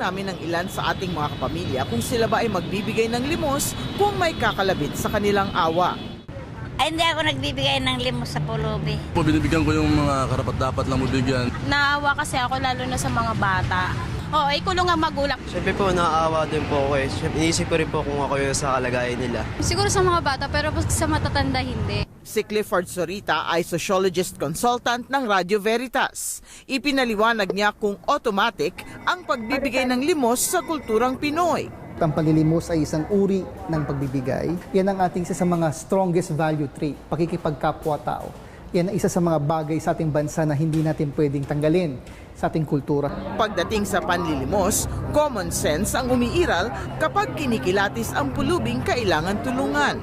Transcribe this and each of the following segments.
namin ng ilan sa ating mga kapamilya kung sila ba ay magbibigay ng limos kung may kakalabit sa kanilang awa. Ay, hindi ako nagbibigay ng limos sa pulubi. Binibigyan ko yung mga karapat-dapat na mabigyan. Naawa kasi ako lalo na sa mga bata. Oo, kulong ang magulang. Siyempre po, naaawa din po ako eh. Iniisip ko rin po kung ako yung sa kalagayan nila. Siguro sa mga bata pero sa matatanda hindi. Si Clifford Sorita ay sociologist consultant ng Radio Veritas. Ipinaliwanag niya kung automatic ang pagbibigay ng limos sa kulturang Pinoy. Ang panlilimos ay isang uri ng pagbibigay. Yan ang ating isa sa mga strongest value trait, pakikipagkapwa-tao. Yan ang isa sa mga bagay sa ating bansa na hindi natin pwedeng tanggalin sa ating kultura. Pagdating sa panlilimos, common sense ang umiiral kapag kinikilatis ang pulubing kailangan tulungan.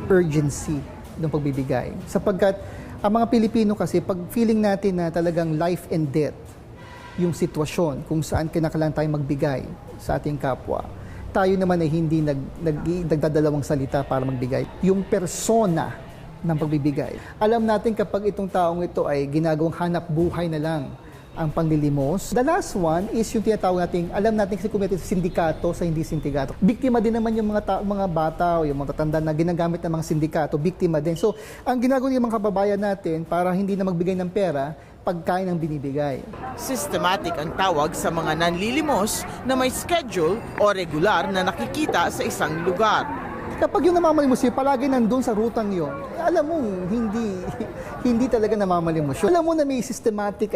Urgency ng pagbibigay. Sapagkat ang mga Pilipino kasi, pag feeling natin na talagang life and death, yung sitwasyon kung saan kinakailangan tayong magbigay sa ating kapwa, tayo naman ay hindi nagdadalawang salita para magbigay. Yung persona ng pagbibigay. Alam natin kapag itong taong ito ay ginagawang hanap buhay na lang ang panglilimos. The last one is yung tinatawag natin, alam natin kasi kung may sindikato sa hindi sindikato. Biktima din naman yung mga bata o yung mga tatanda na ginagamit ng mga sindikato, biktima din. So, ang ginagawa ng mga kababayan natin para hindi na magbigay ng pera, pagkain ang binibigay. Systematic ang tawag sa mga nanlilimos na may schedule o regular na nakikita sa isang lugar. Kapag yung namamalimos yun, palagi nandun sa rutang yun, alam mo, hindi talaga namamalimos yun. Alam mo na may systematic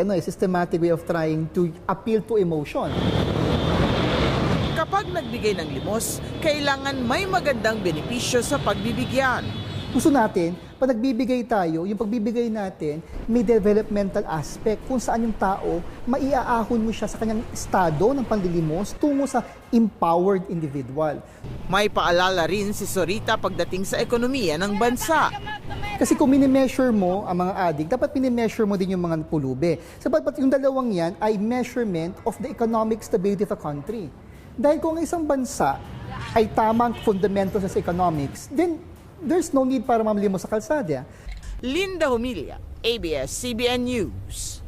way of trying to appeal to emotion. Kapag nagbigay ng limos, kailangan may magandang benepisyo sa pagbibigyan. Gusto natin, pag nagbibigay tayo, yung pagbibigay natin, may developmental aspect kung saan yung tao, maiaahon mo siya sa kanyang estado ng panlilimos tungo sa empowered individual. May paalala rin si Sorita pagdating sa ekonomiya ng bansa. Kasi kung minimeasure mo ang mga addict, dapat minimeasure mo din yung mga pulubi. Sabagat yung dalawang yan ay measurement of the economic stability of a country. Dahil kung isang bansa ay tamang fundamentals sa economics, then there's no need para mamalimos sa kalsada. Linda Humilla, ABS-CBN News.